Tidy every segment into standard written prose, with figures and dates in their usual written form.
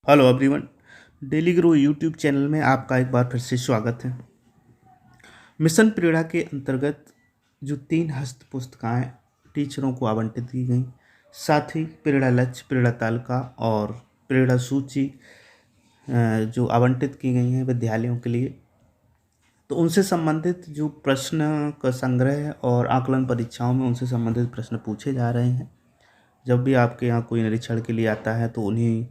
Hello everyone. Daily grow YouTube channel में आपका एक बार फिर से स्वागत है। मिशन प्रेरणा के अंतर्गत जो 3 हस्त पुस्तिकाएँ टीचरों को आवंटित की गई, साथ ही प्रेरणा लक्ष्य, प्रेरणा तालिका और प्रेरणा सूची जो आवंटित की गई हैं विद्यालयों के लिए, तो उनसे संबंधित जो प्रश्न का संग्रह है और आकलन परीक्षाओं में उनसे संबंधित प्रश्न पूछे जा रहे हैं। जब भी आपके यहाँ कोई निरीक्षण के लिए आता है तो उन्हीं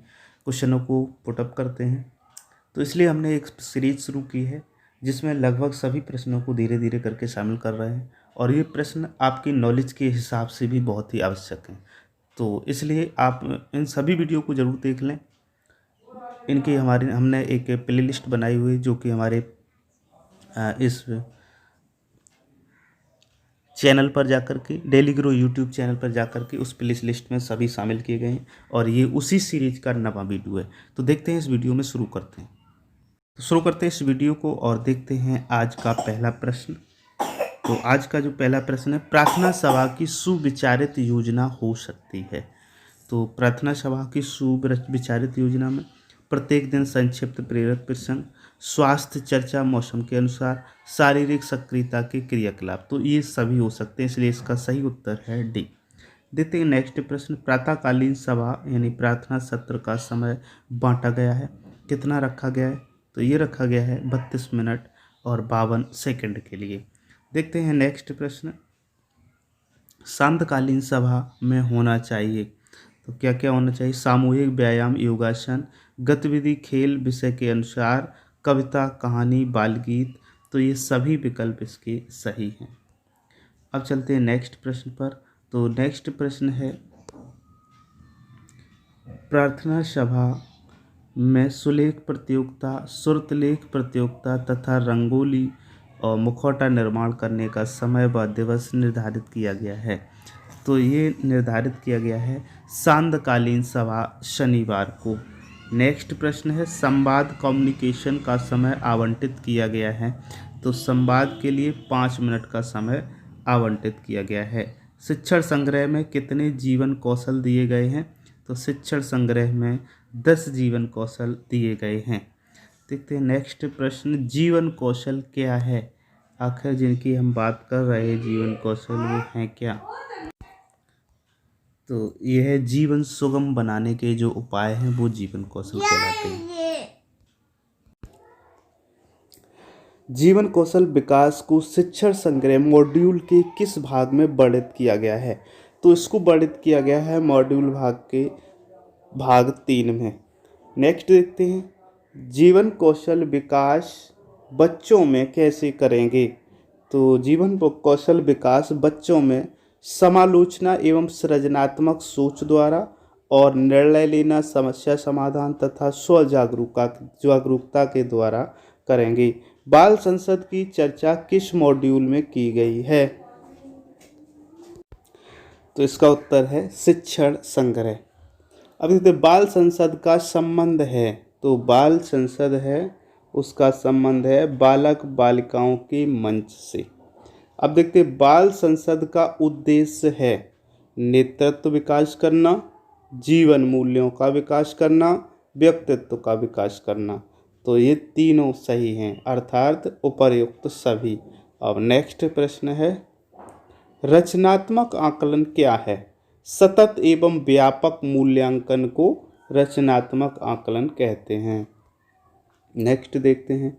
क्वेश्चनों को पुटअप करते हैं। तो इसलिए हमने एक सीरीज शुरू की है जिसमें लगभग सभी प्रश्नों को धीरे धीरे करके शामिल कर रहे हैं, और ये प्रश्न आपकी नॉलेज के हिसाब से भी बहुत ही आवश्यक हैं। तो इसलिए आप इन सभी वीडियो को ज़रूर देख लें। इनकी हमने एक प्लेलिस्ट बनाई हुई है जो कि हमारे इस चैनल पर जाकर के, डेली ग्रो यूट्यूब चैनल पर जाकर के उस प्ले लिस्ट में सभी शामिल किए गए हैं, और ये उसी सीरीज का 9वां वीडियो है। तो देखते हैं इस वीडियो में शुरू करते हैं। तो शुरू करते हैं इस वीडियो को और देखते हैं आज का पहला प्रश्न। तो आज का जो पहला प्रश्न है, प्रार्थना सभा की सुविचारित योजना हो सकती है। तो प्रार्थना सभा की सुविचारित योजना में प्रत्येक दिन संक्षिप्त प्रेरक प्रसंग, स्वास्थ्य चर्चा मौसम के अनुसार, शारीरिक सक्रियता के क्रियाकलाप, तो ये सभी हो सकते हैं, इसलिए इसका सही उत्तर है डी। देखते हैं नेक्स्ट प्रश्न। प्रातःकालीन सभा यानी प्रार्थना सत्र का समय बांटा गया है, कितना रखा गया है? तो ये रखा गया है 32 मिनट और 52 सेकंड के लिए। देखते हैं नेक्स्ट प्रश्न। सांध्यकालीन सभा में होना चाहिए, तो क्या क्या होना चाहिए? सामूहिक व्यायाम, योगासन, गतिविधि, खेल, विषय के अनुसार, कविता, कहानी, बाल गीत, तो ये सभी विकल्प इसके सही हैं। अब चलते हैं नेक्स्ट प्रश्न पर। तो नेक्स्ट प्रश्न है, प्रार्थना सभा में सुलेख प्रतियोगिता, श्रुतलेख प्रतियोगिता तथा रंगोली और मुखौटा निर्माण करने का समय व दिवस निर्धारित किया गया है। तो ये निर्धारित किया गया है सांध्यकालीन सभा शनिवार को। नेक्स्ट प्रश्न है, संवाद कम्युनिकेशन का समय आवंटित किया गया है। तो संवाद के लिए 5 मिनट का समय आवंटित किया गया है। शिक्षण संग्रह में कितने जीवन कौशल दिए गए हैं? तो शिक्षण संग्रह में 10 जीवन कौशल दिए गए हैं। देखते हैं नेक्स्ट प्रश्न। जीवन कौशल क्या है? आखिर जिनकी हम बात कर रहे हैं जीवन कौशल, वो हैं क्या? तो यह है जीवन सुगम बनाने के जो उपाय हैं वो जीवन कौशल कहलाते हैं। जीवन कौशल विकास को शिक्षण संग्रह मॉड्यूल के किस भाग में वर्णित किया गया है? तो इसको वर्णित किया गया है मॉड्यूल भाग 3 में। नेक्स्ट देखते हैं, जीवन कौशल विकास बच्चों में कैसे करेंगे? तो जीवन कौशल विकास बच्चों में समालोचना एवं सृजनात्मक सोच द्वारा और निर्णय लेना, समस्या समाधान तथा स्व जागरूकता के द्वारा करेंगे। बाल संसद की चर्चा किस मॉड्यूल में की गई है? तो इसका उत्तर है शिक्षण संग्रह। अब देखते बाल संसद का संबंध है, तो बाल संसद है उसका संबंध है बालक बालिकाओं के मंच से। अब देखते बाल संसद का उद्देश्य है नेतृत्व विकास करना, जीवन मूल्यों का विकास करना, व्यक्तित्व का विकास करना। तो ये तीनों सही हैं, अर्थात उपर्युक्त सभी। अब नेक्स्ट प्रश्न है, रचनात्मक आकलन क्या है? सतत एवं व्यापक मूल्यांकन को रचनात्मक आकलन कहते हैं। नेक्स्ट देखते हैं,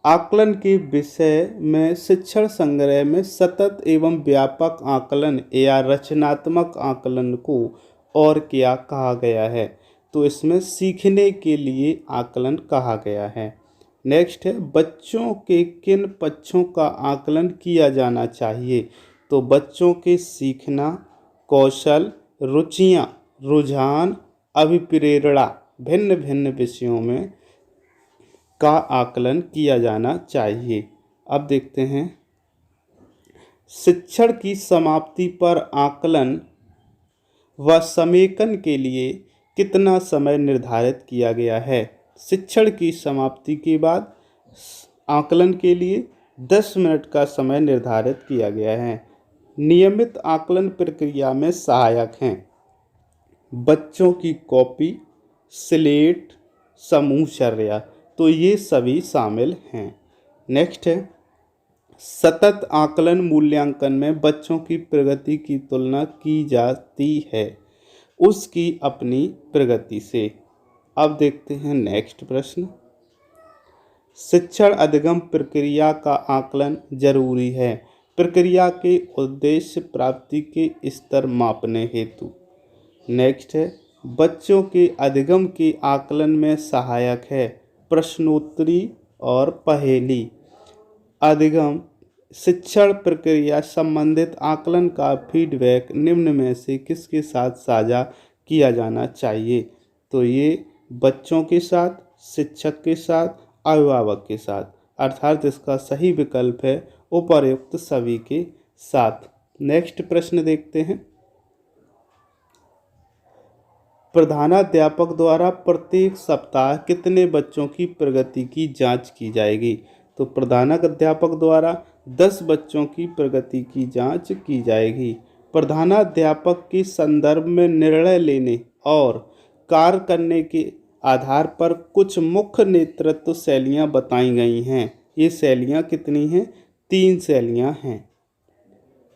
आकलन के विषय में शिक्षण संग्रह में सतत एवं व्यापक आकलन या रचनात्मक आकलन को और क्या कहा गया है? तो इसमें सीखने के लिए आकलन कहा गया है। नेक्स्ट है, बच्चों के किन पक्षों का आकलन किया जाना चाहिए? तो बच्चों के सीखना, कौशल, रुचियाँ, रुझान, अभिप्रेरणा, भिन्न भिन्न विषयों में का आकलन किया जाना चाहिए। अब देखते हैं, शिक्षण की समाप्ति पर आकलन व समेकन के लिए कितना समय निर्धारित किया गया है? शिक्षण की समाप्ति के बाद आकलन के लिए 10 मिनट का समय निर्धारित किया गया है। नियमित आकलन प्रक्रिया में सहायक हैं बच्चों की कॉपी, स्लेट, समूहचर्या, तो ये सभी शामिल हैं। नेक्स्ट है, सतत आकलन मूल्यांकन में बच्चों की प्रगति की तुलना की जाती है उसकी अपनी प्रगति से। अब देखते हैं नेक्स्ट प्रश्न, शिक्षण अधिगम प्रक्रिया का आकलन जरूरी है, प्रक्रिया के उद्देश्य प्राप्ति के स्तर मापने हेतु। नेक्स्ट है, बच्चों के अधिगम के आकलन में सहायक है प्रश्नोत्तरी और पहेली। अधिगम शिक्षण प्रक्रिया संबंधित आकलन का फीडबैक निम्न में से किसके साथ साझा किया जाना चाहिए, तो ये बच्चों के साथ, शिक्षक के साथ, अभिभावक के साथ, अर्थात इसका सही विकल्प है उपर्युक्त सभी के साथ। नेक्स्ट प्रश्न देखते हैं, प्रधानाध्यापक द्वारा प्रत्येक सप्ताह कितने बच्चों की प्रगति की जांच की जाएगी, तो प्रधानाध्यापक द्वारा 10 बच्चों की प्रगति की जांच की जाएगी। प्रधानाध्यापक के संदर्भ में निर्णय लेने और कार्य करने के आधार पर कुछ मुख्य नेतृत्व शैलियां बताई गई हैं। ये शैलियां कितनी हैं? 3 शैलियां हैं।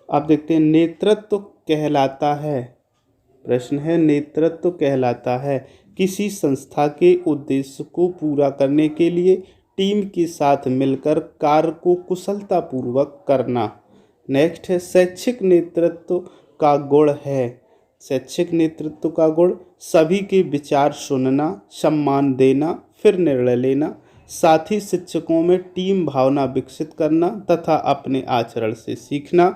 अब देखते हैं, नेतृत्व कहलाता है, प्रश्न है नेतृत्व कहलाता है किसी संस्था के उद्देश्य को पूरा करने के लिए टीम के साथ मिलकर कार्य को कुशलतापूर्वक करना। नेक्स्ट है, शैक्षिक नेतृत्व का गुण है, शैक्षिक नेतृत्व का गुण सभी के विचार सुनना, सम्मान देना, फिर निर्णय लेना, साथ ही शिक्षकों में टीम भावना विकसित करना तथा अपने आचरण से सीखना,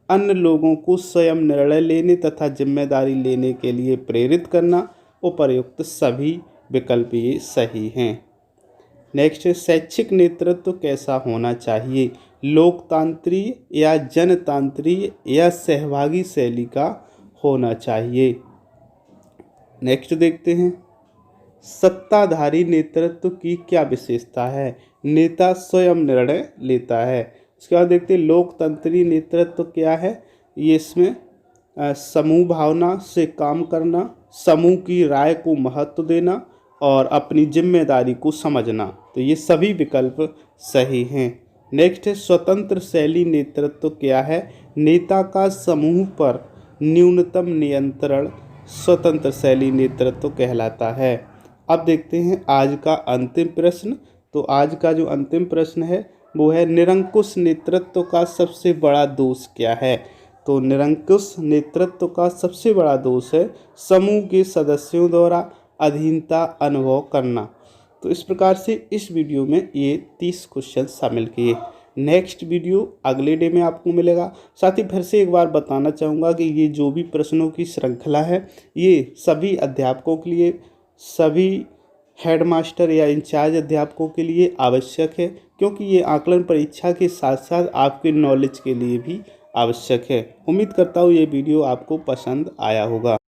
अन्य लोगों को स्वयं निर्णय लेने तथा जिम्मेदारी लेने के लिए प्रेरित करना। उपर्युक्त सभी विकल्प ये सही हैं। नेक्स्ट है, शैक्षिक नेतृत्व कैसा होना चाहिए, लोकतांत्रिक या जनतांत्रिक या सहभागी शैली का होना चाहिए। नेक्स्ट देखते हैं, सत्ताधारी नेतृत्व की क्या विशेषता है, नेता स्वयं निर्णय लेता है। उसके बाद देखते हैं, लोकतंत्री नेतृत्व क्या है, ये इसमें समूह भावना से काम करना, समूह की राय को महत्व देना और अपनी जिम्मेदारी को समझना। तो ये सभी विकल्प सही हैं। नेक्स्ट है, स्वतंत्र शैली नेतृत्व क्या है, नेता का समूह पर न्यूनतम नियंत्रण स्वतंत्र शैली नेतृत्व कहलाता है। अब देखते हैं आज का अंतिम प्रश्न। तो आज का जो अंतिम प्रश्न है वो है, निरंकुश नेतृत्व का सबसे बड़ा दोष क्या है। तो निरंकुश नेतृत्व का सबसे बड़ा दोष है समूह के सदस्यों द्वारा अधीनता अनुभव करना। तो इस प्रकार से इस वीडियो में ये 30 क्वेश्चन शामिल किए। नेक्स्ट वीडियो अगले डे में आपको मिलेगा। साथ ही फिर से एक बार बताना चाहूँगा कि ये जो भी प्रश्नों की श्रृंखला है ये सभी अध्यापकों के लिए, सभी हेडमास्टर या इंचार्ज अध्यापकों के लिए आवश्यक है, क्योंकि ये आकलन परीक्षा के साथ साथ आपके नॉलेज के लिए भी आवश्यक है। उम्मीद करता हूँ ये वीडियो आपको पसंद आया होगा।